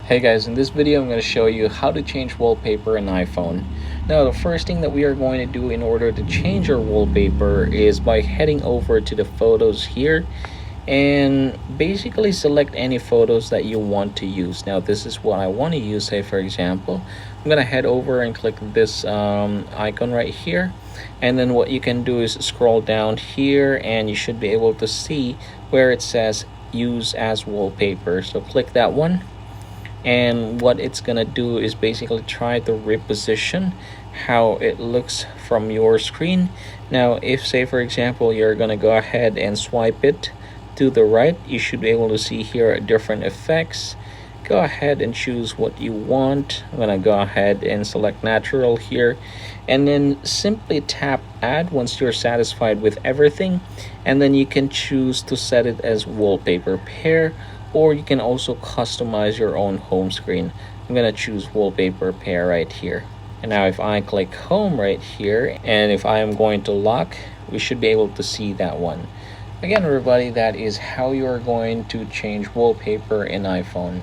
Hey guys, in this video I'm going to show you how to change wallpaper in iPhone. Now the first thing that we are going to do in order to change our wallpaper is by heading over to the photos here and basically select any photos that you want to use. Now this is what I want to use. Say for example, I'm going to head over and click this icon right here, and then what you can do is scroll down here and you should be able to see where it says use as wallpaper. So click that one, and what it's gonna do is basically try to reposition how it looks from your screen. Now if, say for example, you're gonna go ahead and swipe it to the right, you should be able to see here different effects. Go ahead and choose what you want. I'm gonna go ahead and select natural here, and then simply tap add once you're satisfied with everything, and then you can choose to set it as wallpaper pair, or you can also customize your own home screen. I'm gonna choose wallpaper pair right here. And now if I click home right here, and if I am going to lock, we should be able to see that one. Again everybody, that is how you are going to change wallpaper in iPhone.